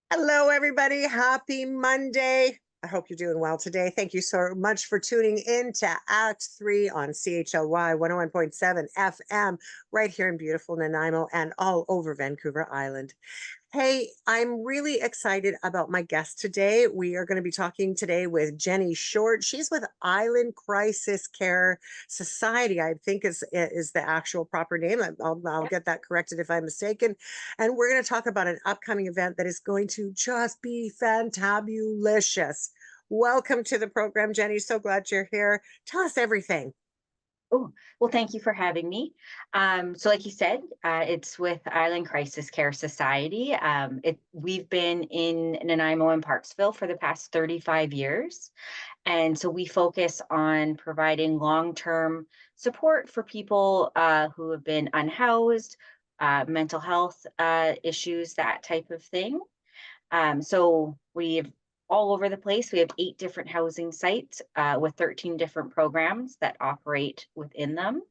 Hello, everybody. Happy Monday. I hope you're doing well today. Thank you so much for tuning in to Act 3 on CHLY 101.7 FM, right here in beautiful Nanaimo and all over Vancouver Island. Hey, I'm really excited about my guest today. We are going to be talking today with Jenny Short. She's with Island Crisis Care Society, I think is the actual proper name. I'll Yeah. get that corrected if I'm mistaken. And we're going to talk about an upcoming event that is going to just be fantabulous. Welcome to the program, Jenny. So glad you're here. Tell us everything. Oh, well, thank you for having me. So, like you said, it's with Island Crisis Care Society. We've been in Nanaimo and Parksville for the past 35 years. And so we focus on providing long-term support for people who have been unhoused, mental health issues, that type of thing. So we've all over the place. We have 8 different housing sites with 13 different programs that operate within them.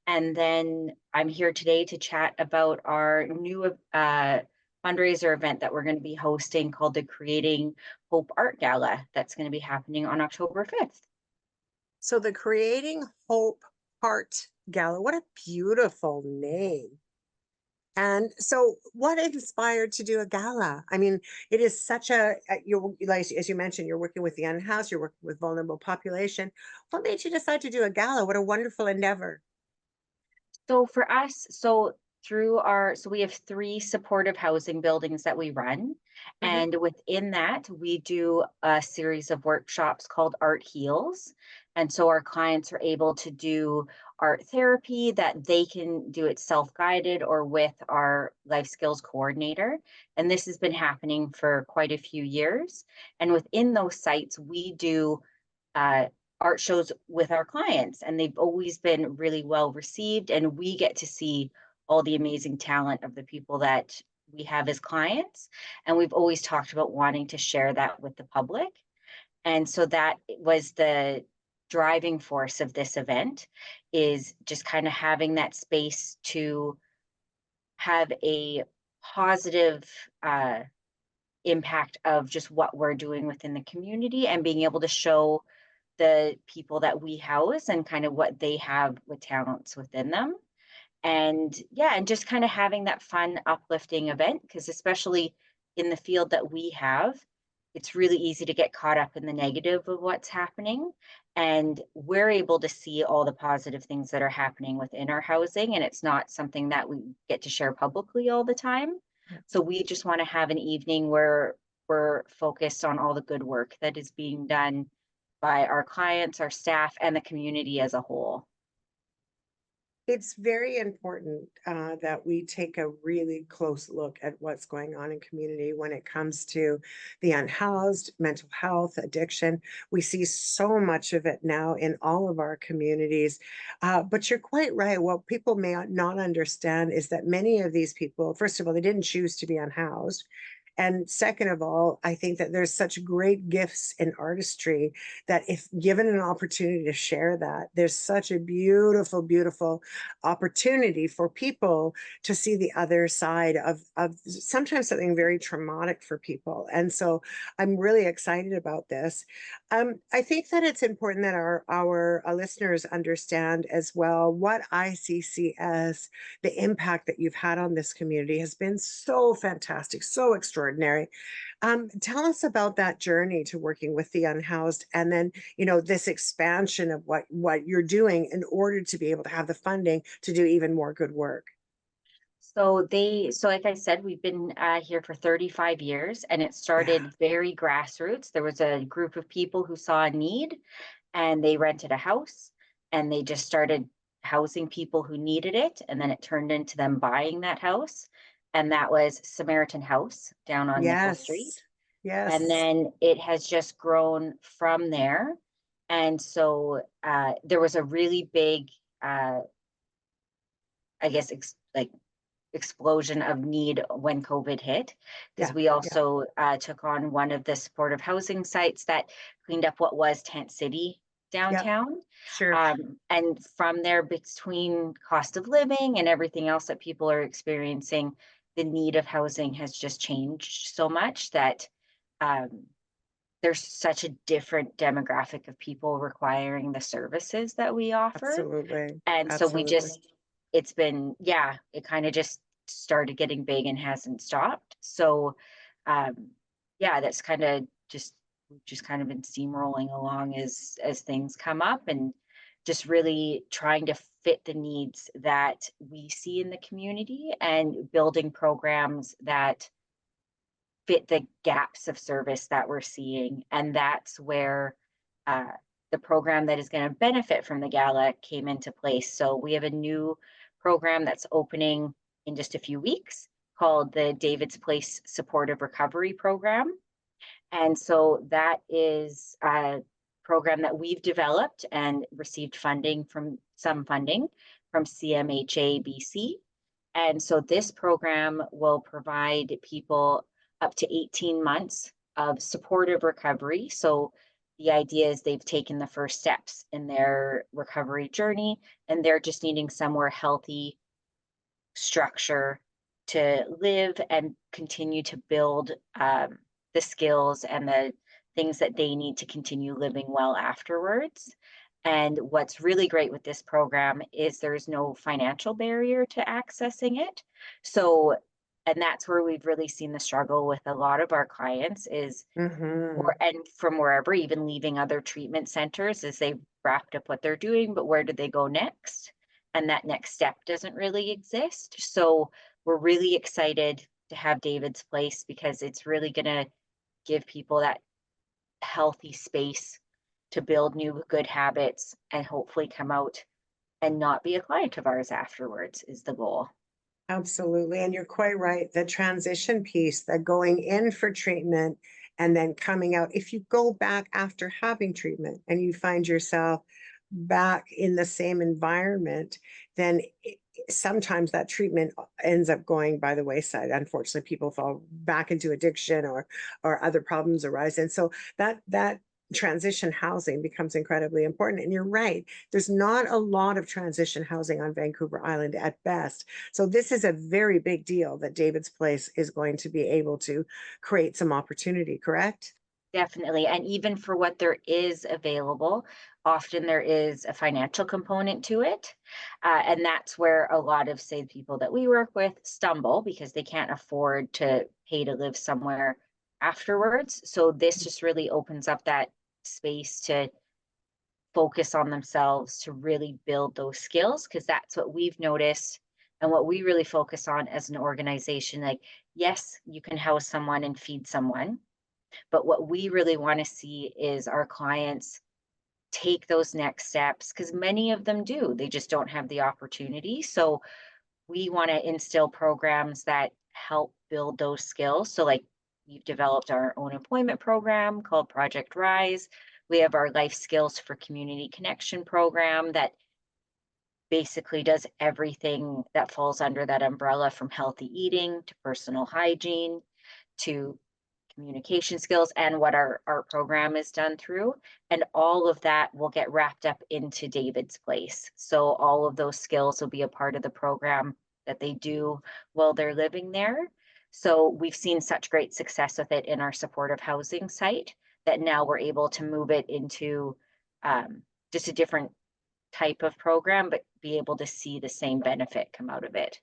And then I'm here today to chat about our new fundraiser event that we're going to be hosting called the Creating Hope Art Gala that's going to be happening on October 5th. So the Creating Hope Art Gala, what a beautiful name. And so, what inspired to do a gala? I mean, it is such you're like as you mentioned, you're working with the unhoused, you're working with vulnerable population. What made you decide to do a gala? What a wonderful endeavor! So for us, so we have 3 supportive housing buildings that we run. Hmm. And within that, we do a series of workshops called Art Heals. And so our clients are able to do art therapy that they can do it self-guided or with our life skills coordinator. And this has been happening for quite a few years. And within those sites, we do uh, art shows with our clients, and they've always been really well received. And we get to see all the amazing talent of the people that we have as clients. And we've always talked about wanting to share that with the public. And so that was the driving force of this event, is just kind of having that space to have a positive impact of just what we're doing within the community and being able to show the people that we house and kind of what they have with talents within them. And yeah, and just kind of having that fun, uplifting event, because especially in the field that we have, it's really easy to get caught up in the negative of what's happening. And we're able to see all the positive things that are happening within our housing. And it's not something that we get to share publicly all the time. So we just want to have an evening where we're focused on all the good work that is being done by our clients, our staff, and the community as a whole. It's very important that we take a really close look at what's going on in community when it comes to the unhoused, mental health, addiction. We see so much of it now in all of our communities. But you're quite right. What people may not understand is that many of these people, first of all, they didn't choose to be unhoused. And second of all, I think that there's such great gifts in artistry that if given an opportunity to share that, there's such a beautiful, beautiful opportunity for people to see the other side of sometimes something very traumatic for people. And so I'm really excited about this. I think that it's important that our listeners understand as well what ICCS, the impact that you've had on this community has been so fantastic, so extraordinary. Tell us about that journey to working with the unhoused, and then this expansion of what you're doing in order to be able to have the funding to do even more good work. So like I said, we've been here for 35 years, and it Yeah. started very grassroots. There was a group of people who saw a need, and they rented a house, and they just started housing people who needed it. And then it turned into them buying that house. And that was Samaritan House down on Nickel Yes. Street. And Yes. then it has just grown from there. And so there was a really big, I guess, like explosion of need when COVID hit, because Yeah. we Yeah. also took on one of the supportive housing sites that cleaned up what was Tent City Yeah. downtown. Sure. And from there, between cost of living and everything else that people are experiencing, the need of housing has just changed so much that um, there's such a different demographic of people requiring the services that we offer. Absolutely. And so we Absolutely. just, it's been, yeah, it kind of just started getting big and hasn't stopped. So, um, yeah, that's kind of just, we've just kind of been steamrolling along as things come up, and just really trying to fit the needs that we see in the community and building programs that fit the gaps of service that we're seeing. And that's where uh, the program that is going to benefit from the gala came into place. So we have a new program that's opening in just a few weeks called the David's Place Supportive Recovery Program. And so that is a program that we've developed and received funding from CMHA BC. And so this program will provide people up to 18 months of supportive recovery. So the idea is they've taken the first steps in their recovery journey, and they're just needing somewhere healthy, structure to live and continue to build the skills and the things that they need to continue living well afterwards. And what's really great with this program is there's no financial barrier to accessing it. So, and that's where we've really seen the struggle with a lot of our clients is, Mm-hmm. or and from wherever, even leaving other treatment centers, as they've wrapped up what they're doing, but where do they go next? And that next step doesn't really exist. So we're really excited to have David's Place because it's really going to give people that healthy space to build new good habits and hopefully come out and not be a client of ours afterwards is the goal. Absolutely. And you're quite right. The transition piece, the going in for treatment and then coming out. If you go back after having treatment and you find yourself back in the same environment, then sometimes that treatment ends up going by the wayside. Unfortunately, people fall back into addiction or other problems arise. And so that transition housing becomes incredibly important. And you're right, there's not a lot of transition housing on Vancouver Island at best. So this is a very big deal that David's Place is going to be able to create some opportunity, correct? Definitely. And even for what there is available, often there is a financial component to it. And that's where a lot of, say, people that we work with stumble because they can't afford to pay to live somewhere afterwards. So this just really opens up that space to focus on themselves, to really build those skills, because that's what we've noticed and what we really focus on as an organization. Like, yes, you can house someone and feed someone, but what we really want to see is our clients take those next steps because many of them do. They just don't have the opportunity. So we want to instill programs that help build those skills. So, like, we've developed our own employment program called Project Rise. We have our Life Skills for Community Connection program that basically does everything that falls under that umbrella, from healthy eating to personal hygiene to communication skills, and what our program is done through. And all of that will get wrapped up into David's Place. So all of those skills will be a part of the program that they do while they're living there. So we've seen such great success with it in our supportive housing site that now we're able to move it into just a different type of program, but be able to see the same benefit come out of it.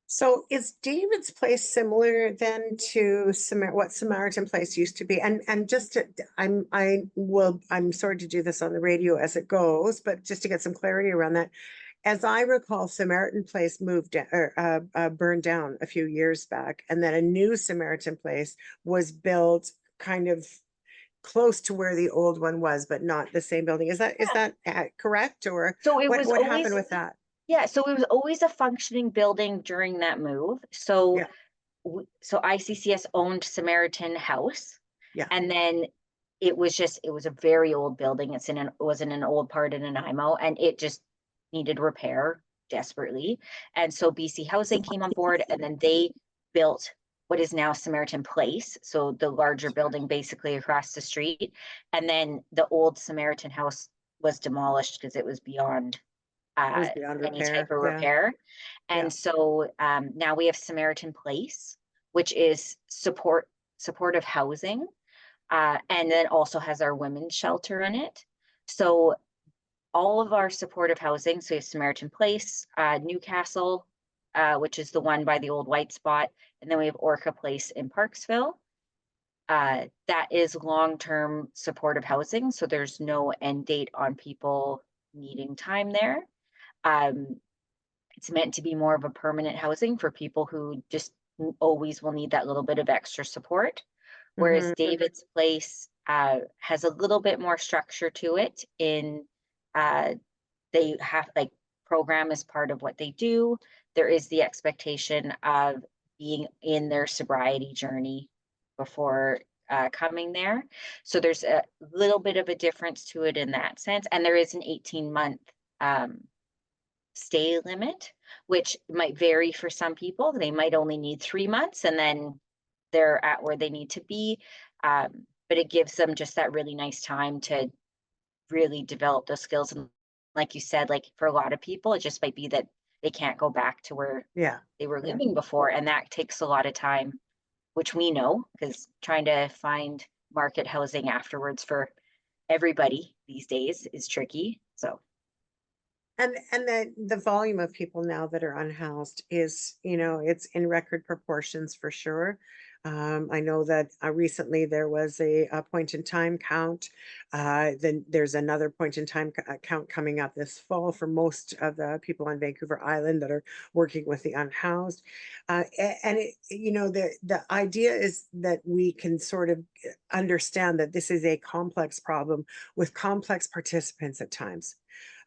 So is David's Place similar then to what Samaritan Place used to be? And just to, I'm sorry to do this on the radio as it goes, but just to get some clarity around that. As I recall, Samaritan Place burned down a few years back, and then a new Samaritan Place was built kind of close to where the old one was, but not the same building. Is that correct, or So it was what happened always, with that? yeah, so it was always a functioning building during that move. So Yeah, so ICCS owned Samaritan House, yeah. and then it was a very old building. It was in an old part of Nanaimo, and it just needed repair desperately. And so BC Housing came on board, and then they built what is now Samaritan Place, so the larger building basically across the street. And then the old Samaritan House was demolished because it was beyond uh, Goes beyond any type repair. of Yeah. repair. Yeah. And so now we have Samaritan Place, which is supportive housing, and then also has our women's shelter in it. So all of our supportive housing, so we have Samaritan Place, Newcastle, which is the one by the old white spot, and then we have Orca Place in Parksville. That is long-term supportive housing, so there's no end date on people needing time there. Um, it's meant to be more of a permanent housing for people who just always will need that little bit of extra support. Whereas Hmm. David's Place has a little bit more structure to it in uh, they have like program as part of what they do. There is the expectation of being in their sobriety journey before coming there. So there's a little bit of a difference to it in that sense. And there is an 18-month stay limit, which might vary for some people. They might only need 3 months and then they're at where they need to be. But it gives them just that really nice time to really develop those skills. And like you said, like for a lot of people, it just might be that they can't go back to where Yeah. they were Yeah. living before. And that takes a lot of time, which we know because trying to find market housing afterwards for everybody these days is tricky. So And the volume of people now that are unhoused is, it's in record proportions for sure. I know that recently there was a point in time count. Then there's another point in time count coming up this fall for most of the people on Vancouver Island that are working with the unhoused. And the idea is that we can sort of understand that this is a complex problem with complex participants at times.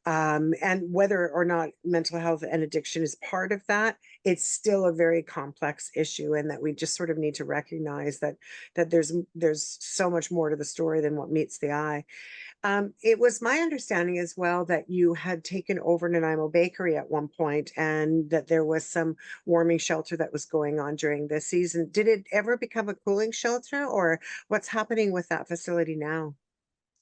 And whether or not mental health and addiction is part of that, it's still a very complex issue, and that we just sort of need to recognize that there's so much more to the story than what meets the eye. It was my understanding as well that you had taken over Nanaimo Bakery at one point, and that there was some warming shelter that was going on during this season. Did it ever become a cooling shelter, or what's happening with that facility now?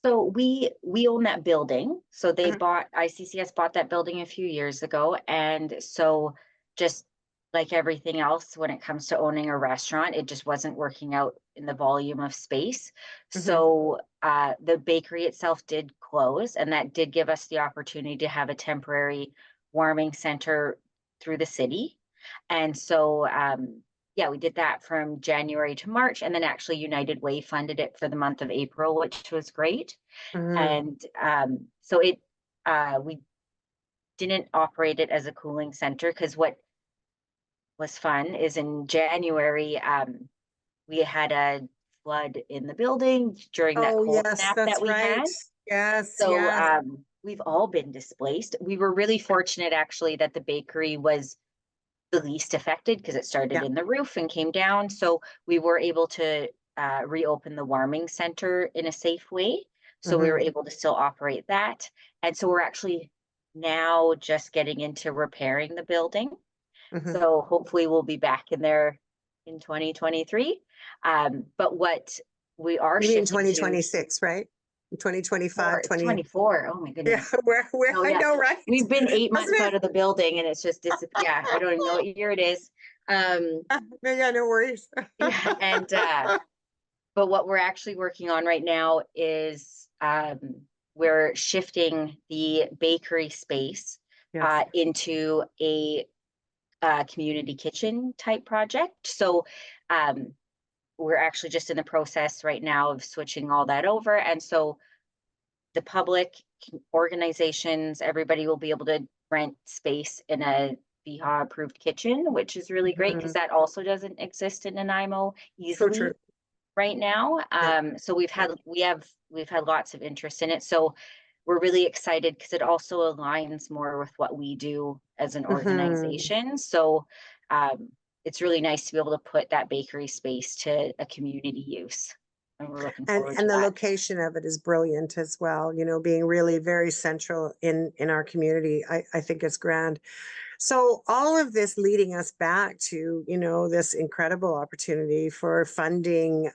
so we own that building. So they Mhm. bought ICCS bought that building a few years ago. And so just like everything else, when it comes to owning a restaurant, it just wasn't working out in the volume of space. Mhm. So the bakery itself did close, and that did give us the opportunity to have a temporary warming center through the city. And so yeah, we did that from January to March, and then actually United Way funded it for the month of April, which was great. Mhm. And so we didn't operate it as a cooling center because what was fun is in January, we had a flood in the building during that Oh, cold yes, snap that that's we right. had. Yes, So yes. we've all been displaced. We were really fortunate actually that the bakery was the least affected because it started Yeah. in the roof and came down. So we were able to reopen the warming center in a safe way. So we were Mhm. able to still operate that. And so we're actually now just getting into repairing the building. Mhm. So hopefully we'll be back in there in 2023. But what we are You mean shifting to 2026, right? 2025, it's 20. 24. Oh my Yeah, goodness. where Oh I yeah. know, right? We've been 8 months Doesn't out it? of the building and it's just yeah, I don't even know what year it is. Um, Yeah, no worries. yeah, and but what we're actually working on right now is we're shifting the bakery space Yes. into a community kitchen type project. So um, we're actually just in the process right now of switching all that over. And so the public organizations, everybody will be able to rent space in a VHA approved kitchen, which is really great because Mhm. that also doesn't exist in Nanaimo So true. easily right now. Yeah. So Yeah. we've had lots of interest in it. So we're really excited because it also aligns more with what we do as an Mhm. organization. So um, it's really nice to be able to put that bakery space to a community use. And we're looking And forward to and the that. location of it is brilliant as well, being really very central in our community. I think it's grand. So all of this leading us back to, this incredible opportunity for funding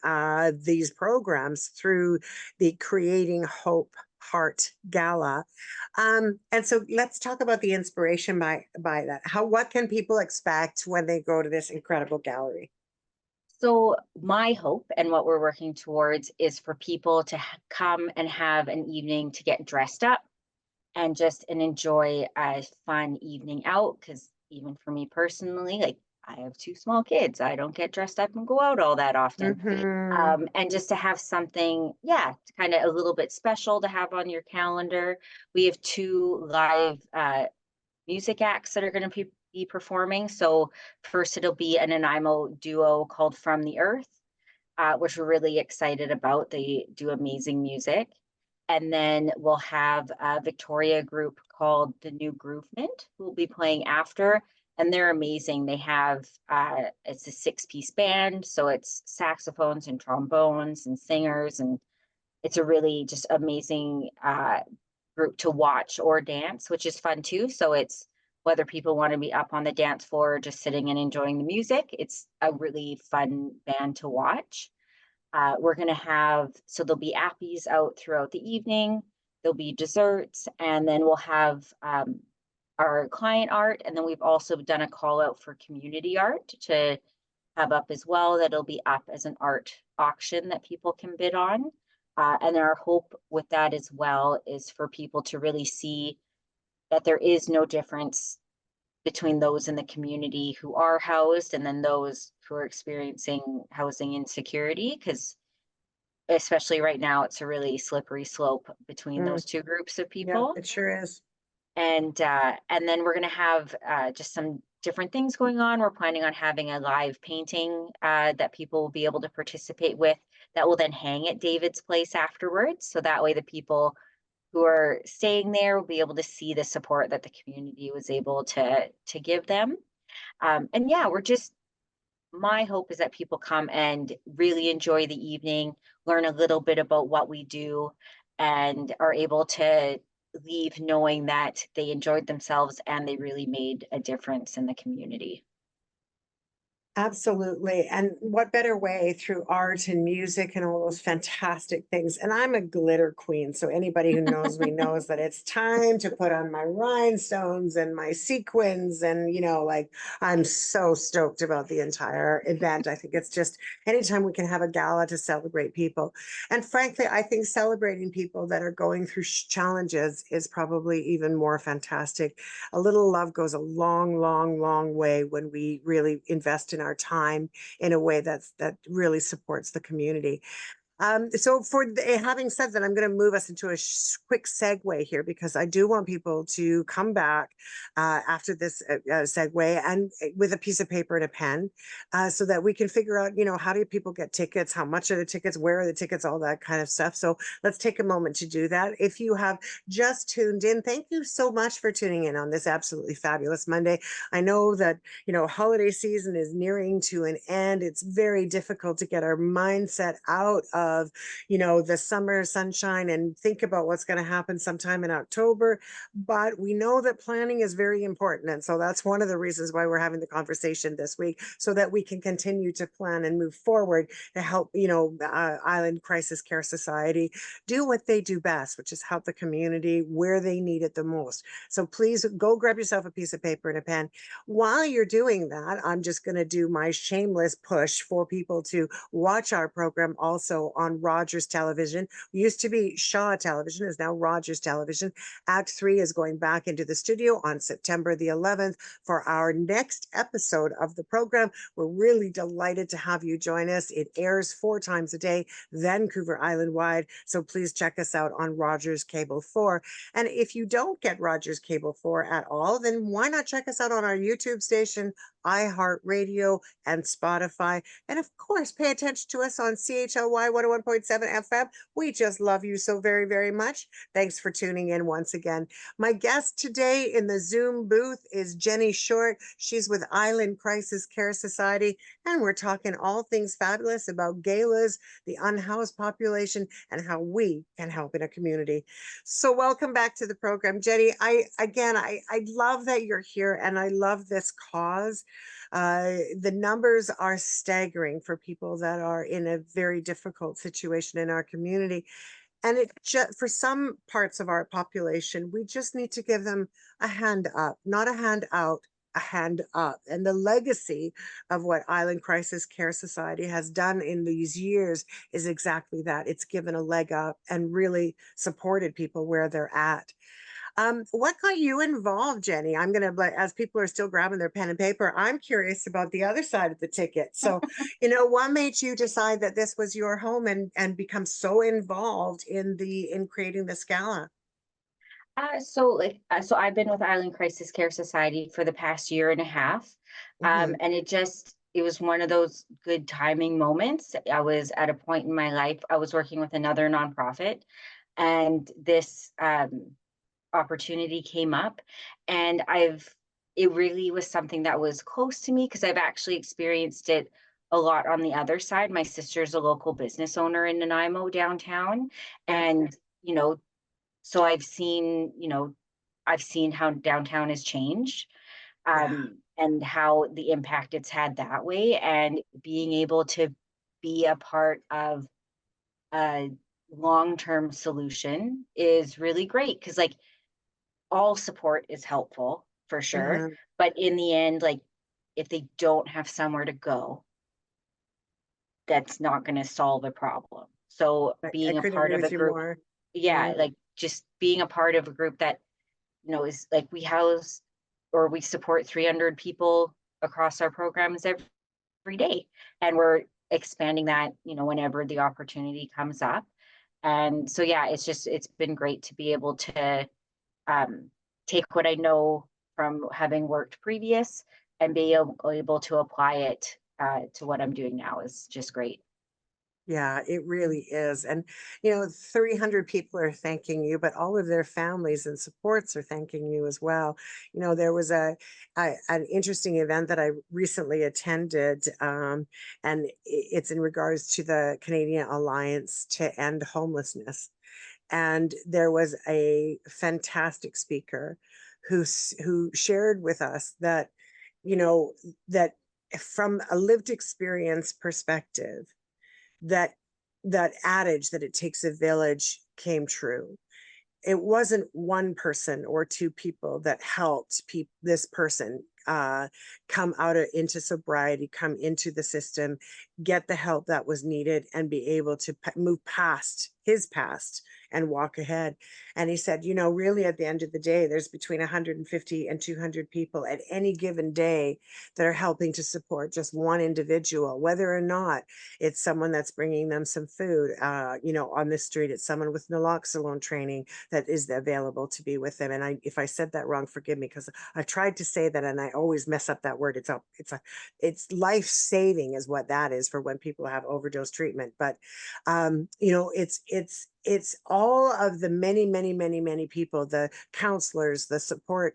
these programs through the Creating Hope Heart Gala. And so let's talk about the inspiration by that. What can people expect when they go to this incredible gallery? So, my hope and what we're working towards is for people to come and have an evening to get dressed up and just and enjoy a fun evening out. Because even for me personally, like I have two small kids, I don't get dressed up and go out all that often. Hmm. And just to have something, yeah, kind of a little bit special to have on your calendar. We have two live music acts that are going to be performing. So first, it'll be a Nanaimo duo called From the Earth, which we're really excited about. They do amazing music. And then we'll have a Victoria group called the New Groovement, who will be playing after. And they're amazing. They have it's a six-piece band, so it's saxophones and trombones and singers, and it's a really just amazing group to watch or dance, which is fun too. So it's whether people want to be up on the dance floor or just sitting and enjoying the music, it's a really fun band to watch. We're going to have, so there'll be appies out throughout the evening, there'll be desserts, and then we'll have our client art. And then we've also done a call out for community art to have up as well. That'll be up as an art auction that people can bid on. And our hope with that as well is for people to really see that there is no difference between those in the community who are housed and then those who are experiencing housing insecurity. Because especially right now, it's a really slippery slope between Mm, those two groups of yeah, people. it sure is. And then we're going to have just some different things going on. We're planning on having a live painting that people will be able to participate with that will then hang at David's place afterwards. So that way the people who are staying there will be able to see the support that the community was able to give them. And yeah, we're just my hope is that people come and really enjoy the evening, learn a little bit about what we do, and are able to leave knowing that they enjoyed themselves and they really made a difference in the community. Absolutely. And what better way through art and music and all those fantastic things. And I'm a glitter queen. So anybody who knows me knows that it's time to put on my rhinestones and my sequins. And, like I'm so stoked about the entire event. I think it's just anytime we can have a gala to celebrate people. And frankly, I think celebrating people that are going through challenges is probably even more fantastic. A little love goes a long, long, long way when we really invest in our time in a way that really supports the community. So having said that, I'm going to move us into a quick segue here because I do want people to come back after this segue and with a piece of paper and a pen so that we can figure out, how do people get tickets? How much are the tickets? Where are the tickets? All that kind of stuff. So let's take a moment to do that. If you have just tuned in, thank you so much for tuning in on this absolutely fabulous Monday. I know that, holiday season is nearing to an end. It's very difficult to get our mindset out of, the summer sunshine and think about what's going to happen sometime in October. But we know that planning is very important. And so that's one of the reasons why we're having the conversation this week, so that we can continue to plan and move forward to help, Island Crisis Care Society do what they do best, which is help the community where they need it the most. So please go grab yourself a piece of paper and a pen. While you're doing that, I'm just going to do my shameless push for people to watch our program also on Rogers Television. We used to be Shaw Television, is now Rogers Television. Act 3 is going back into the studio on September the 11th for our next episode of the program. We're really delighted to have you join us. It airs 4 times a day, Vancouver Island wide. So please check us out on Rogers Cable 4. And if you don't get Rogers Cable 4 at all, then why not check us out on our YouTube station, iHeartRadio, and Spotify. And of course, pay attention to us on CHLY 101.7 FM. We just love you so very, very much. Thanks for tuning in once again. My guest today in the Zoom booth is Jenny Short. She's with Island Crisis Care Society, and we're talking all things fabulous about galas, the unhoused population, and how we can help in a community. So welcome back to the program, Jenny. I love that you're here, and I love this cause. The numbers are staggering for people that are in a very difficult situation in our community. And it just, for some parts of our population, we just need to give them a hand up, not a hand out, a hand up. And the legacy of what Island Crisis Care Society has done in these years is exactly that. It's given a leg up and really supported people where they're at. What got you involved, Jenny? I'm gonna like, as people are still grabbing their pen and paper, I'm curious about the other side of the ticket. So, what made you decide that this was your home and become so involved in creating this gala? So I've been with Island Crisis Care Society for the past year and a half. Hmm. And it was one of those good timing moments. I was at a point in my life, I was working with another nonprofit, and this opportunity came up, and it really was something that was close to me because I've actually experienced it a lot on the other side. My sister's a local business owner in Nanaimo downtown, Yeah, and you know, so I've seen how downtown has changed, yeah. and how the impact it's had that way, and being able to be a part of a long-term solution is really great because, like, all support is helpful for sure, Hmm. but in the end, like, if they don't have somewhere to go, that's not going to solve a problem. So I being a couldn't agree part of a with you group, more. yeah, Mm. like just being a part of a group that is like, we support 300 people across our programs every day, and we're expanding that, whenever the opportunity comes up. And so, yeah, it's been great to be able to um, take what I know from having worked previous and be able to apply it to what I'm doing now is just great. Yeah, it really is. And, 300 people are thanking you, but all of their families and supports are thanking you as well. There was an interesting event that I recently attended, and it's in regards to the Canadian Alliance to End Homelessness. And there was a fantastic speaker who shared with us that, you know, that from a lived experience perspective, that that adage that it takes a village came true. It wasn't one person or two people that helped this person come out of into sobriety, come into the system, get the help that was needed, and be able to move past his past and walk ahead. And he said, really at the end of the day, there's between 150 and 200 people at any given day that are helping to support just one individual, whether or not it's someone that's bringing them some food, on the street. It's someone with naloxone training that is available to be with them. And if I said that wrong, forgive me, because I've tried to say that and I always mess up that word. It's life saving is what that is for when people have overdose treatment. But it's all of the many, many, many, many people, the counselors, the support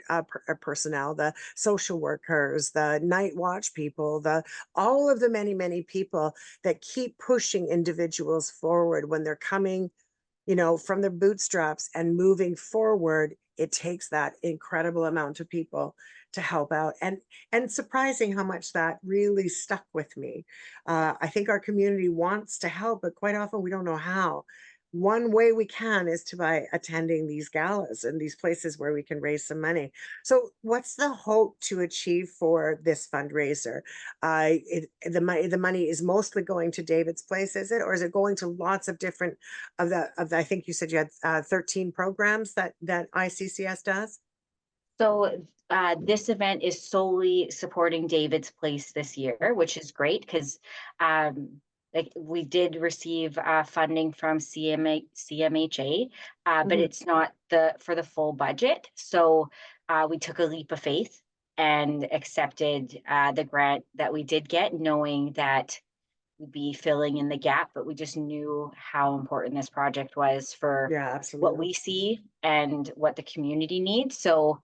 personnel, the social workers, the night watch people, the all of the many, many people that keep pushing individuals forward when they're coming, from their bootstraps and moving forward. It takes that incredible amount of people to help out. And surprising how much that really stuck with me. I think our community wants to help, but quite often we don't know how. One way we can is to by attending these galas and these places where we can raise some money. So what's the hope to achieve for this fundraiser? The money is mostly going to David's Place, is it, or is it going to lots of different I think you said you had 13 programs that ICCS does? So this event is solely supporting David's Place this year, which is great because like, we did receive funding from CMHA, but Mhm. it's not for the full budget. So we took a leap of faith and accepted the grant that we did get, knowing that we'd be filling in the gap, but we just knew how important this project was for Yeah, what absolutely. we see and what the community needs. So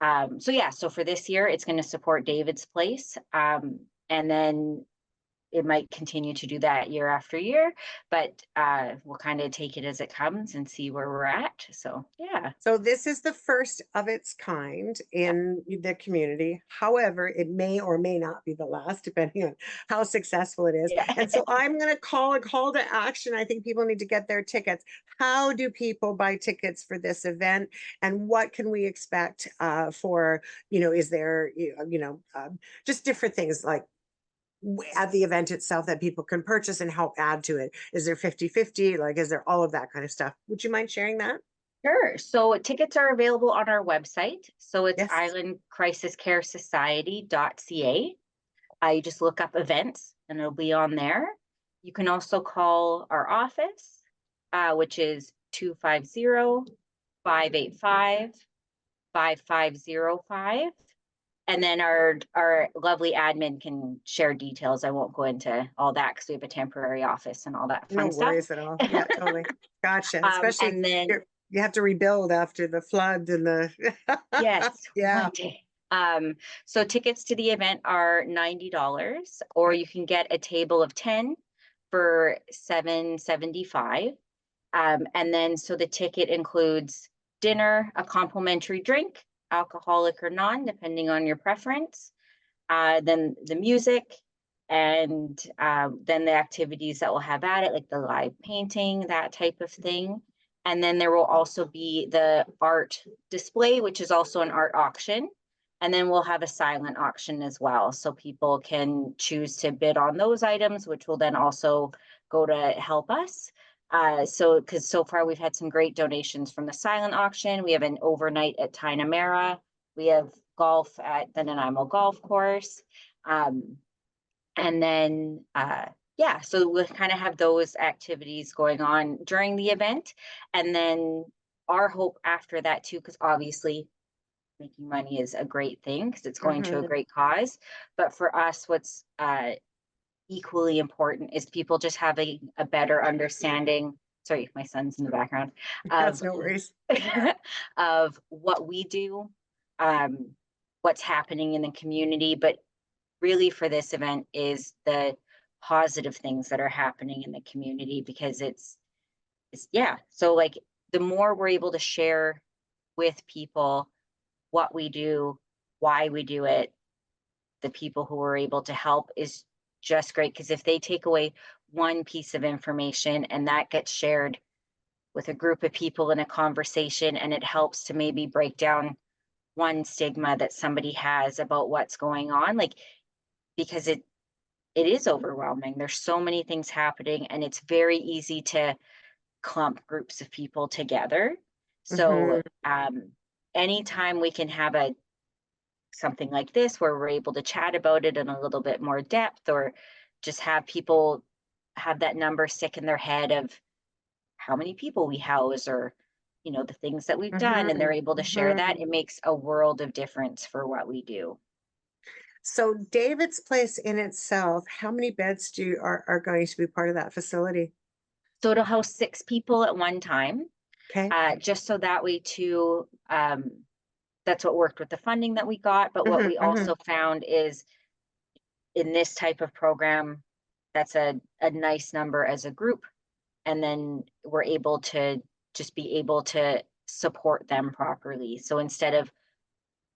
yeah, so for this year, it's going to support David's Place. And then it might continue to do that year after year, but we'll kind of take it as it comes and see where we're at. So yeah. So this is the first of its kind in the community. However, it may or may not be the last, depending on how successful it is. Yeah. And so I'm going to call a call to action. I think people need to get their tickets. How do people buy tickets for this event? And what can we expect for, is there, just different things like at the event itself that people can purchase and help add to it? Is there 50/50? Like, is there all of that kind of stuff? Would you mind sharing that? Sure. So tickets are available on our website. So it's Yes. islandcrisiscaresociety.ca. You just look up events and it'll be on there. You can also call our office, which is 250-585-5505. And then our lovely admin can share details. I won't go into all that because we have a temporary office and all that No fun stuff. worries at all. Yeah, totally. Gotcha. Especially And then you have to rebuild after the flood and the yes, yeah. one day. So tickets to the event are $90, or you can get a table of 10 for $7.75. And then so the ticket includes dinner, a complimentary drink, alcoholic or non, depending on your preference. Then the music, and then the activities that we'll have at it, like the live painting, that type of thing. And then there will also be the art display, which is also an art auction. And then we'll have a silent auction as well. So people can choose to bid on those items, which will then also go to help us. So, because so far we've had some great donations from the silent auction. We have an overnight at Tinamera. We have golf at the Nanaimo golf course. Um, and then, yeah, so we'll kind of have those activities going on during the event. And then our hope after that too, because obviously making money is a great thing because it's going to a Mhm. great cause. But for us, what's equally important is people just having a better understanding. Sorry, my son's in the background That's of no worries. of what we do, um, what's happening in the community, but really for this event is the positive things that are happening in the community because it's yeah. So like the more we're able to share with people what we do, why we do it, the people who are able to help is just great because if they take away one piece of information and that gets shared with a group of people in a conversation and it helps to maybe break down one stigma that somebody has about what's going on, like because it is overwhelming. There's so many things happening and it's very easy to clump groups of people together. So Mhm. anytime we can have a something like this where we're able to chat about it in a little bit more depth, or just have people have that number stick in their head of how many people we house, or the things that we've done, and they're Mhm. able to share that, Mhm. it makes a world of difference for what we do. So David's Place in itself, how many beds are going to be part of that facility? So it'll house 6 people at one time, Okay. just so that way too. That's what worked with the funding that we got, but what Mhm. we Mhm. also found is in this type of program, that's a nice number as a group, and then we're able to just be able to support them properly. So instead of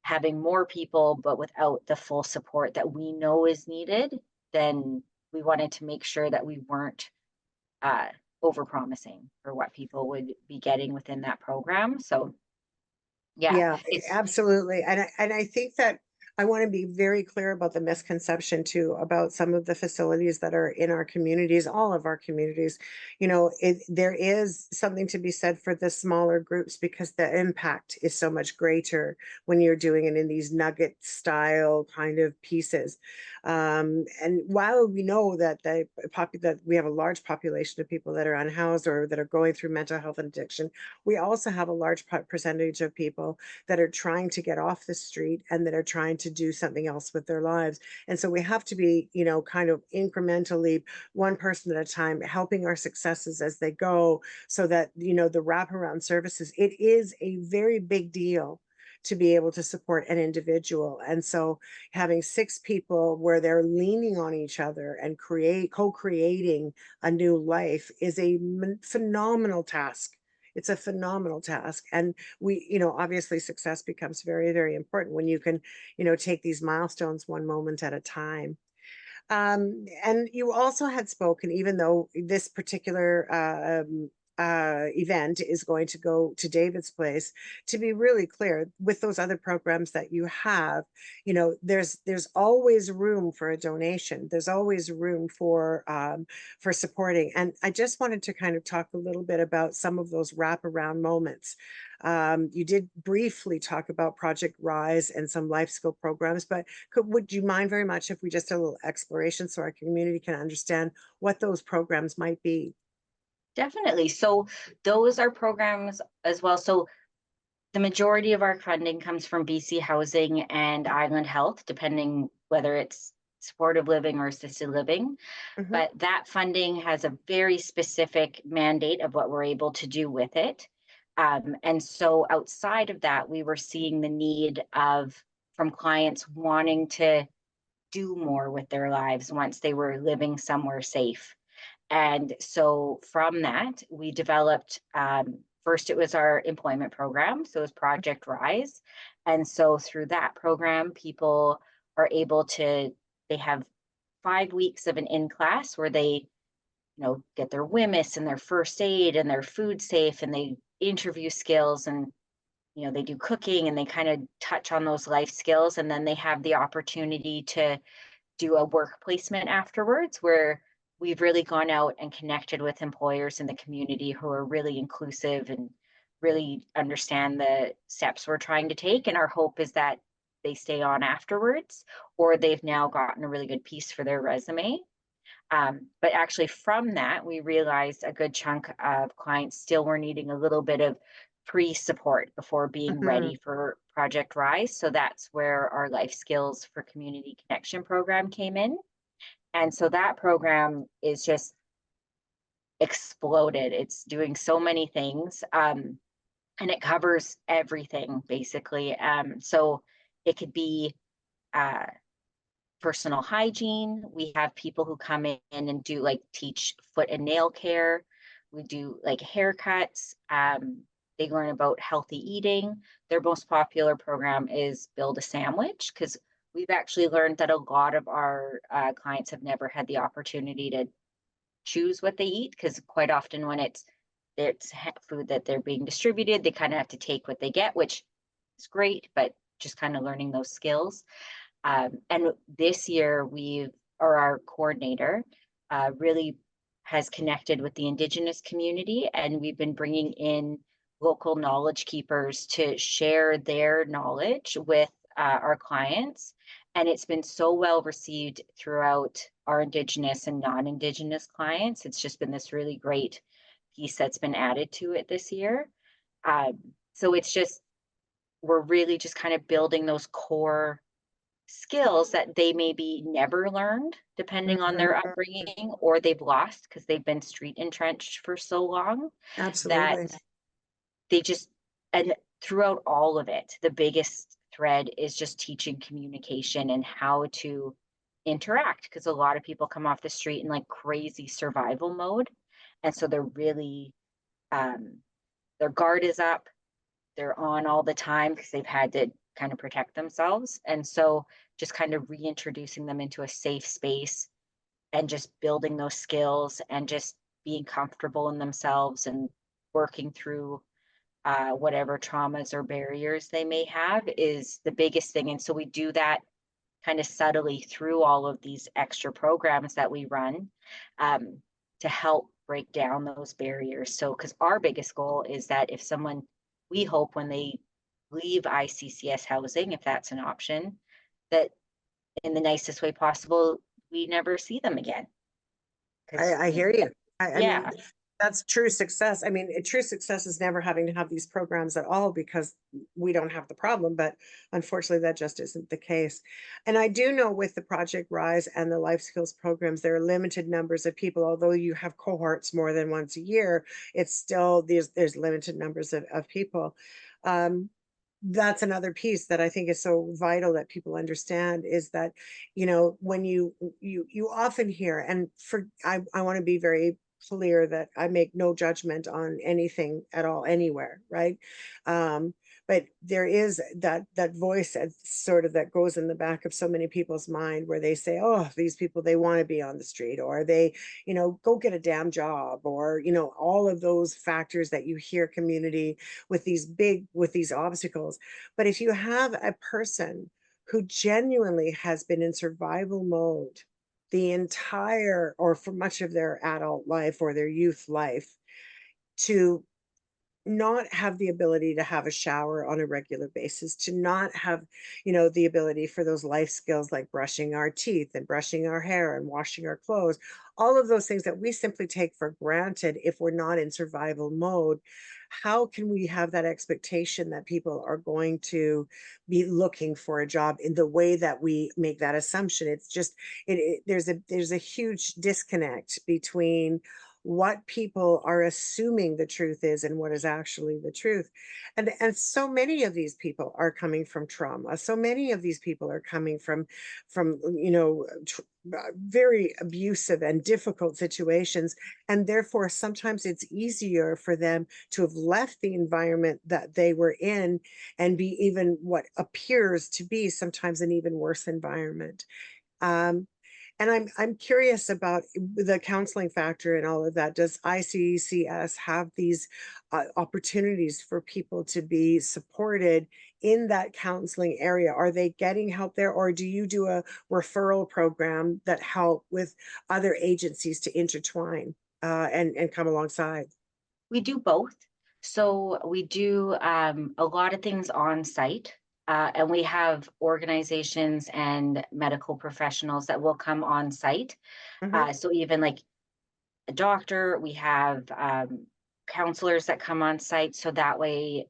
having more people but without the full support that we know is needed, then we wanted to make sure that we weren't uh, over promising for what people would be getting within that program. So yeah, Yeah, it's absolutely. And I think that I want to be very clear about the misconception too about some of the facilities that are in our communities, all of our communities. There is something to be said for the smaller groups because the impact is so much greater when you're doing it in these nugget style kind of pieces. And while we know that that we have a large population of people that are unhoused or that are going through mental health and addiction, we also have a large percentage of people that are trying to get off the street and that are trying to do something else with their lives. And so we have to be, kind of incrementally, one person at a time, helping our successes as they go so that, the wraparound services, it is a very big deal to be able to support an individual. And so having six people where they're leaning on each other and co-creating a new life is a phenomenal task. It's a phenomenal task. And we, obviously success becomes very, very important when you can, take these milestones one moment at a time. And you also had spoken, even though this particular event is going to go to David's place, to be really clear with those other programs that you have, there's always room for a donation. There's always room for supporting. And I just wanted to kind of talk a little bit about some of those wraparound moments. You did briefly talk about Project Rise and some life skill programs, but would you mind very much if we just did a little exploration so our community can understand what those programs might be? Definitely. So those are programs as well. So the majority of our funding comes from BC Housing and Island Health, depending whether it's supportive living or assisted living. Hmm. But that funding has a very specific mandate of what we're able to do with it. And so outside of that, we were seeing the need of from clients wanting to do more with their lives once they were living somewhere safe. And so from that, we developed first, it was our employment program. So it was Project Rise. And so through that program, people are able to, they have 5 weeks of an in class where they, get their WMIS and their first aid and their food safe and they interview skills and, they do cooking and they kind of touch on those life skills. And then they have the opportunity to do a work placement afterwards where we've really gone out and connected with employers in the community who are really inclusive and really understand the steps we're trying to take. And our hope is that they stay on afterwards or they've now gotten a really good piece for their resume. But actually, from that, we realized a good chunk of clients still were needing a little bit of pre support before being Hmm. ready for Project Rise. So that's where our Life Skills for Community Connection program came in. And so that program is just exploded. It's doing so many things and it covers everything basically. So it could be uh, personal hygiene. We have people who come in and do like teach foot and nail care. We do like haircuts. They learn about healthy eating. Their most popular program is Build a Sandwich because we've actually learned that a lot of our clients have never had the opportunity to choose what they eat because quite often when it's food that they're being distributed, they kind of have to take what they get, which is great, but just kind of learning those skills. And this year, or our coordinator, really has connected with the Indigenous community, and we've been bringing in local knowledge keepers to share their knowledge with our clients. And it's been so well received throughout our Indigenous and non-Indigenous clients. It's just been this really great piece that's been added to it this year. So it's just, we're really just kind of building those core skills that they maybe never learned depending on their Hmm. upbringing or they've lost because they've been street entrenched for so long that Absolutely. they just and throughout all of it the biggest thread is just teaching communication and how to interact because a lot of people come off the street in like crazy survival mode and so they're really um, their guard is up, they're on all the time because they've had to kind of protect themselves. And so just kind of reintroducing them into a safe space and just building those skills and just being comfortable in themselves and working through whatever traumas or barriers they may have is the biggest thing. And so we do that kind of subtly through all of these extra programs that we run um, to help break down those barriers. So, because our biggest goal is that if someone, we hope when they leave ICCS housing, if that's an option, that in the nicest way possible, we never see them again. Because, I hear you. I mean, yeah, that's true success. I mean, true success is never having to have these programs at all because we don't have the problem, but unfortunately, that just isn't the case. And I do know with the Project Rise and the life skills programs, there are limited numbers of people. Although you have cohorts more than once a year, it's still there's limited numbers of people. Um, that's another piece that I think is so vital that people understand is that, you know, when you often hear, and for I want to be very clear that I make no judgment on anything at all anywhere, right? Um, but there is that voice that sort of that goes in the back of so many people's mind where they say, oh, these people, they want to be on the street, or they, you know, go get a damn job, or, you know, all of those factors that you hear community with these obstacles. But if you have a person who genuinely has been in survival mode the entire or for much of their adult life or their youth life, to not have the ability to have a shower on a regular basis, to not have, you know, the ability for those life skills like brushing our teeth and brushing our hair and washing our clothes, all of those things that we simply take for granted if we're not in survival mode. How can we have that expectation that people are going to be looking for a job in the way that we make that assumption? It's just there's a huge disconnect between what people are assuming the truth is and what is actually the truth. And so many of these people are coming from trauma. So many of these people are coming from you know, very abusive and difficult situations, and therefore sometimes it's easier for them to have left the environment that they were in and be even what appears to be sometimes an even worse environment. um, and I'm curious about the counseling factor and all of that. Does ICCS have these opportunities for people to be supported in that counseling area? Are they getting help there, or do you do a referral program that help with other agencies to intertwine and come alongside? We do both. So we do a lot of things on site, and we have organizations and medical professionals that will come on site. Hmm. So even like a doctor, we have counselors that come on site. So that way,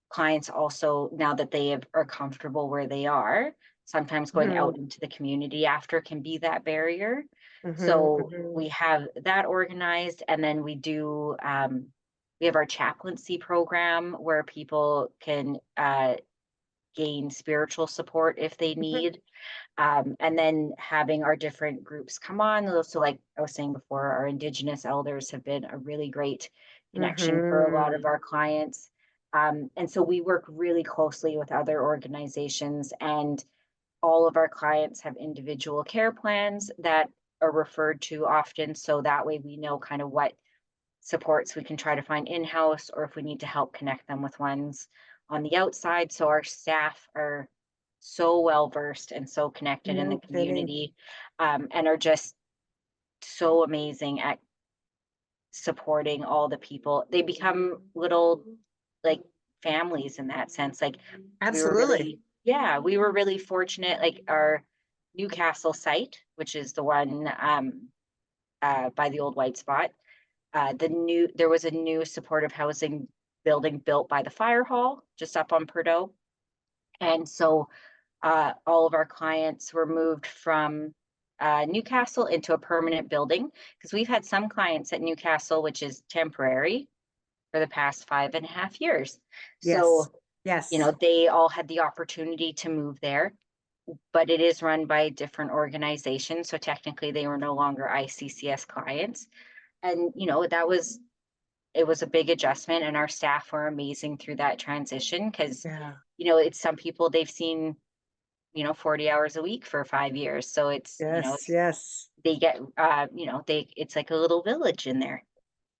clients also, now that are comfortable where they are, sometimes going Hmm. out into the community after can be that barrier. Hmm. So Hmm. we have that organized, and then we have our chaplaincy program where people can gain spiritual support if they Hmm. need. And then having our different groups come on. So, like I was saying before, our Indigenous elders have been a really great connection for a lot of Hmm. our clients. And so we work really closely with other organizations, and all of our clients have individual care plans that are referred to often. So that way we know kind of what supports we can try to find in-house, or if we need to help connect them with ones on the outside. So our staff are so well versed and so connected in the No kidding. community, and are just so amazing at supporting all the people. They become little like families in that sense. Like Absolutely. we were really fortunate. Like our Newcastle site, which is the one by the old White Spot, there was a new supportive housing building built by the fire hall just up on Purdue. And so all of our clients were moved from Newcastle into a permanent building, because we've had some clients at Newcastle, which is temporary, for the past 5.5 years. Yes. So, Yes. they all had the opportunity to move there, but it is run by different organizations. So technically they were no longer ICCS clients. And, it was a big adjustment, and our staff were amazing through that transition, because, Yeah. it's some people they've seen 40 hours a week for 5 years. So Yes. Yes. they get, it's like a little village in there.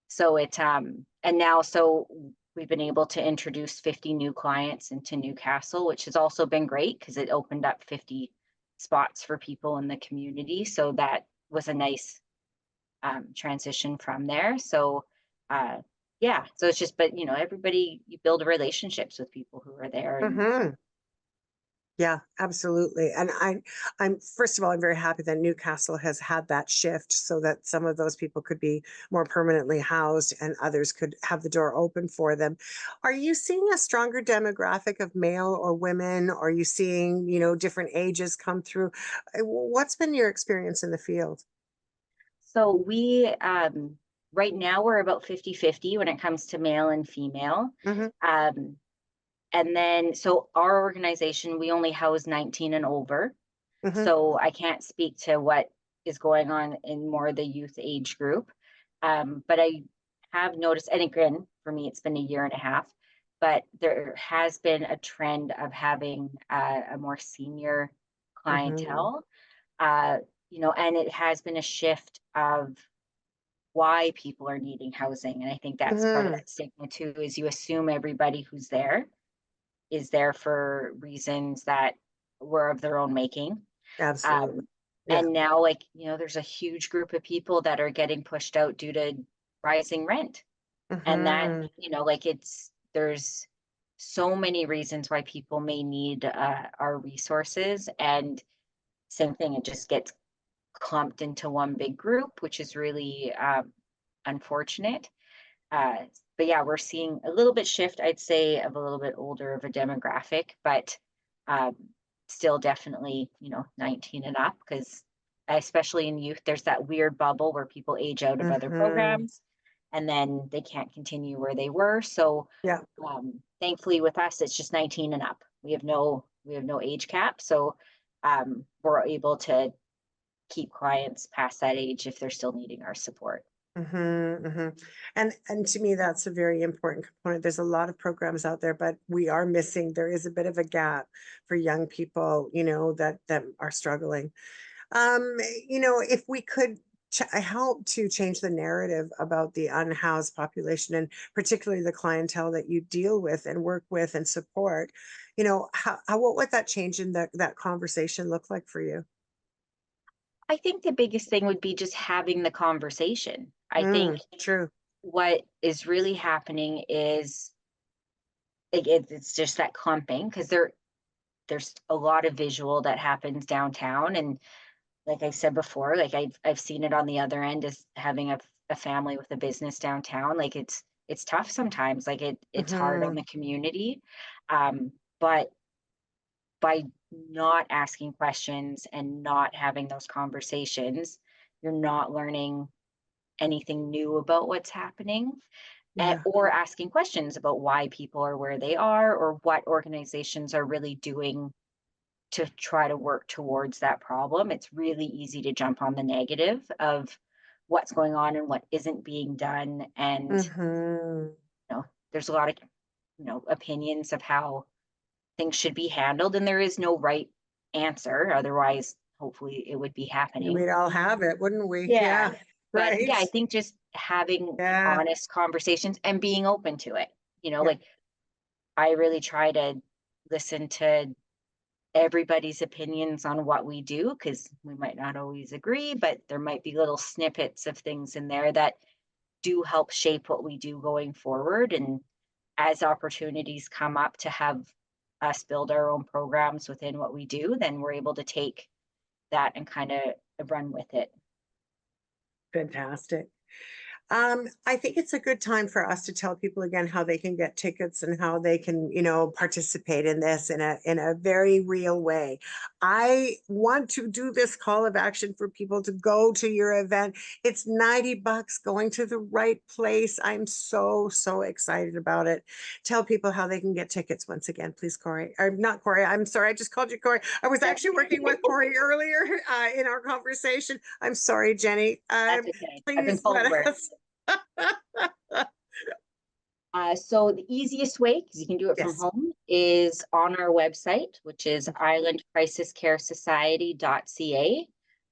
So and now, so we've been able to introduce 50 new clients into Newcastle, which has also been great because it opened up 50 spots for people in the community. So that was a nice transition from there. So, yeah, so it's just, but everybody, you build relationships with people who are there. And Hmm. Yeah, absolutely. And I'm first of all, I'm very happy that Newcastle has had that shift so that some of those people could be more permanently housed and others could have the door open for them. Are you seeing a stronger demographic of male or women? Are you seeing, you know, different ages come through? What's been your experience in the field? so right now we're about 50-50 when it comes to male and female. Hmm. Um, And then, so our organization, we only house 19 and over. Mhm, So I can't speak to what is going on in more the youth age group. But I have noticed, and again, for me, it's been a year and a half, but there has been a trend of having a more senior mhm, clientele, uh, and it has been a shift of why people are needing housing. And I think that's part of mhm. that stigma too, is you assume everybody who's there is there for reasons that were of their own making. Absolutely. Um, Yeah. and now, like, there's a huge group of people that are getting pushed out due to rising rent. And that, Mhm, like there's so many reasons why people may need our resources. And same thing, it just gets clumped into one big group, which is really unfortunate. Uh, but yeah, we're seeing a little bit shift, I'd say, of a little bit older of a demographic, but um, still definitely, 19 and up, because especially in youth, there's that weird bubble where people age out of other mhm. programs and then they can't continue where they were. So Yeah. thankfully with us, it's just 19 and up. We have no age cap. So we're able to keep clients past that age if they're still needing our support. Mhm, mhm. And to me, that's a very important component. There's a lot of programs out there, but we are missing, there is a bit of a gap for young people, that are struggling. Um, if we could help to change the narrative about the unhoused population and particularly the clientele that you deal with and work with and support, what would that change in that conversation look like for you? I think the biggest thing would be just having the conversation. I think True. what is really happening is like it's just that clumping, because there's a lot of visual that happens downtown. And like I said before, like I've seen it on the other end, as having a family with a business downtown. Like it's tough sometimes. Like it's hard on Hmm. the community. But by not asking questions and not having those conversations, you're not learning anything new about what's happening, Yeah. or asking questions about why people are where they are, or what organizations are really doing to try to work towards that problem. It's really easy to jump on the negative of what's going on and what isn't being done. And, Hmm. there's a lot of, opinions of how things should be handled, and there is no right answer. Otherwise, hopefully, it would be happening. We'd all have it, wouldn't we? Yeah. Yeah. But Right. yeah, I think just having Yeah. honest conversations and being open to it. Yeah. Like I really try to listen to everybody's opinions on what we do, because we might not always agree, but there might be little snippets of things in there that do help shape what we do going forward. And as opportunities come up to have us build our own programs within what we do, then we're able to take that and kind of run with it. Fantastic. I think it's a good time for us to tell people again how they can get tickets and how they can, participate in this in a very real way. I want to do this call of action for people to go to your event. It's $90 going to the right place. I'm so, so excited about it. Tell people how they can get tickets once again, please, Corey. Or not Corey. I'm sorry, I just called you Corey. I was That's actually working with Corey earlier in our conversation. I'm sorry, Jenny. that's okay. I've been Please told let worse. us. So the easiest way, because you can do it from Yes. home, is on our website, which is islandcrisiscaresociety.ca.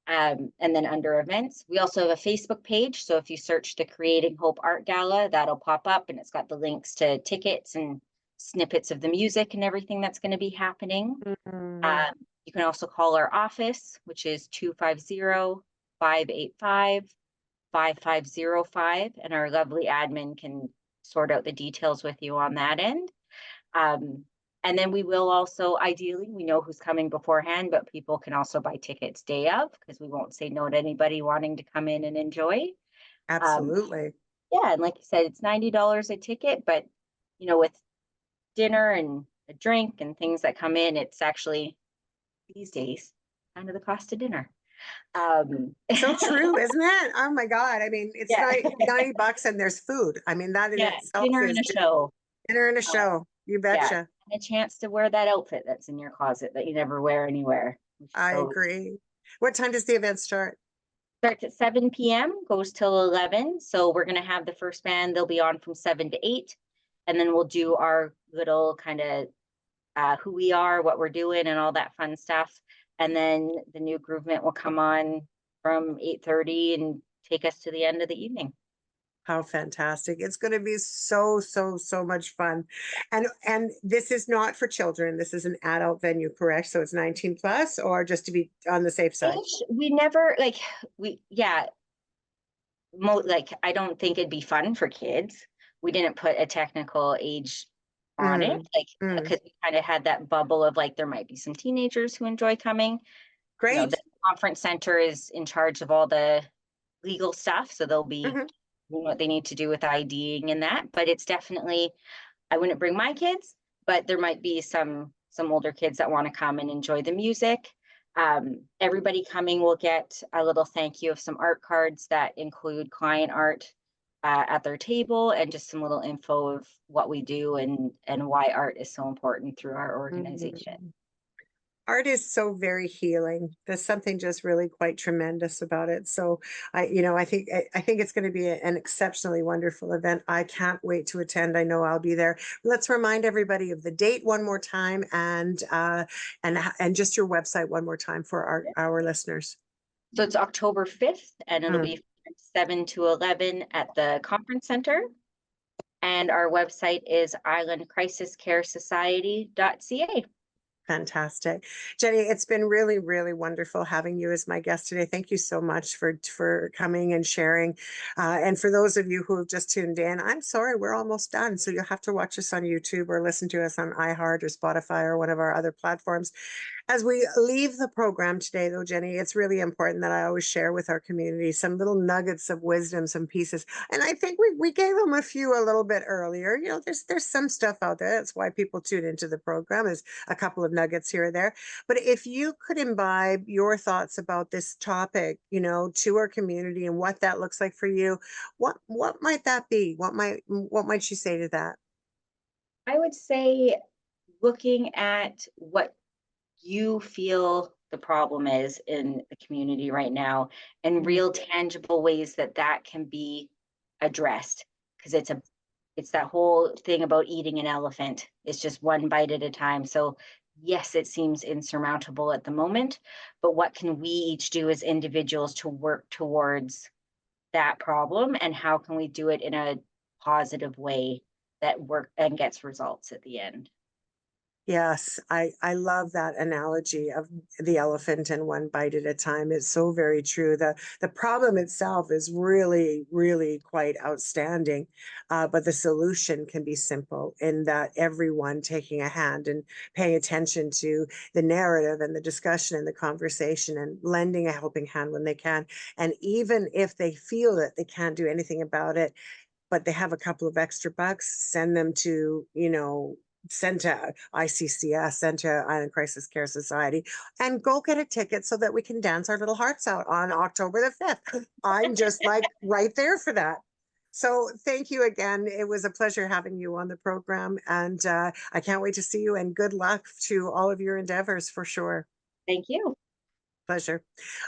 And then under events, we also have a Facebook page. So if you search the Creating Hope Art Gala, that'll pop up, and it's got the links to tickets and snippets of the music and everything that's going to be happening. Mhm. Um, you can also call our office, which is 250-585-5505, and our lovely admin can sort out the details with you on that end. Um, and then we will also, ideally, we know who's coming beforehand, but people can also buy tickets day of, because we won't say no to anybody wanting to come in and enjoy. Um, Absolutely. yeah, and like you said, it's $90 a ticket, but with dinner and a drink and things that come in, it's actually these days kind of the cost of dinner. Um, So true, isn't it? Oh my God. I mean, it's yeah, not $90 and there's food. I mean, that in yeah, itself dinner and is a just show. dinner and a Uh, show. You Yeah, betcha. and a chance to wear that outfit that's in your closet that you never wear anywhere, which is I always agree. What time does the event start? starts at 7 p.m., goes till 11. So we're gonna have the first band, they'll be on from 7 to 8, and then we'll do our little kind of who we are, what we're doing, and all that fun stuff. And then the new groovement will come on from 8:30 and take us to the end of the evening. How fantastic. It's going to be so, so, so much fun. And this is not for children. This is an adult venue, correct? So it's 19 plus, or just to be on the safe side? We never like we yeah, like I don't think it'd be fun for kids. We didn't put a technical age on it, Mm, like mm. because we kind of had that bubble of like there might be some teenagers who enjoy coming. The Great. conference center is in charge of all the legal stuff, so they'll be Mhm. doing what they need to do with IDing and that. But it's definitely, I wouldn't bring my kids, but there might be some older kids that want to come and enjoy the music. Everybody coming will get a little thank you of some art cards that include client art at their table and just some little info of what we do and why art is so important through our organization. Mhm. Art is so very healing. There's something just really quite tremendous about it. So I think it's going to be an exceptionally wonderful event. I can't wait to attend. I know I'll be there. Let's remind everybody of the date one more time, and just your website one more time for our listeners. So it's October 5th, and it'll Mm. be from 7 to 11 at the conference center. And our website is islandcrisiscaresociety.ca. Fantastic. Jenny, it's been really, really wonderful having you as my guest today. Thank you so much for coming and sharing. And for those of you who have just tuned in, I'm sorry, we're almost done. So you'll have to watch us on YouTube or listen to us on iHeart or Spotify or one of our other platforms. As we leave the program today, though, Jenny, it's really important that I always share with our community some little nuggets of wisdom, some pieces. And I think we gave them a few a little bit earlier. There's some stuff out there. That's why people tune into the program, is a couple of nuggets here or there. But if you could imbibe your thoughts about this topic, to our community and what that looks like for you, what might that be? What might you say to that? I would say looking at what you feel the problem is in the community right now and Mm. real tangible ways that that can be addressed, because it's that whole thing about eating an elephant. It's just one bite at a time. So yes, it seems insurmountable at the moment, but what can we each do as individuals to work towards that problem, and how can we do it in a positive way that work and gets results at the end? Yes, I love that analogy of the elephant and one bite at a time. It's so very true. The problem itself is really, really quite outstanding, but the solution can be simple in that everyone taking a hand and paying attention to the narrative and the discussion and the conversation and lending a helping hand when they can. And even if they feel that they can't do anything about it, but they have a couple of extra bucks, send to ICCS, send to Island Crisis Care Society, and go get a ticket so that we can dance our little hearts out on October the 5th. I'm just like right there for that. So thank you again. It was a pleasure having you on the program, and I can't wait to see you, and good luck to all of your endeavors for sure. Thank you. Pleasure.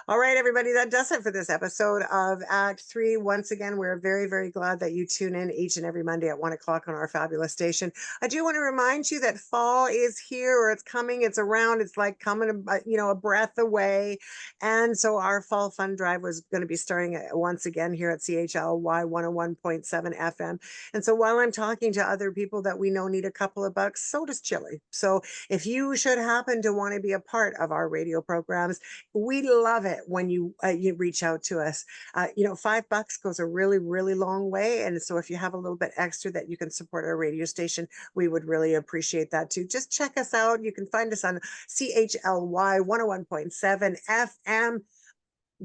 All right, everybody, that does it for this episode of Act Three. Once again, we're very, very glad that you tune in each and every Monday at 1 o'clock on our fabulous station. I do want to remind you that fall is here, or it's coming, it's around, it's like coming, a breath away. And so our fall fund drive was going to be starting once again here at CHLY 101.7 FM. And so while I'm talking to other people that we know need a couple of bucks, so does Chili. So if you should happen to want to be a part of our radio programs, we love it when you reach out to us. $5 goes a really, really long way. And so if you have a little bit extra that you can support our radio station, we would really appreciate that too. Just check us out. You can find us on CHLY 101.7 FM.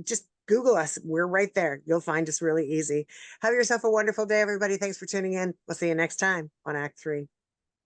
Just Google us. We're right there. You'll find us really easy. Have yourself a wonderful day, everybody. Thanks for tuning in. We'll see you next time on Act Three.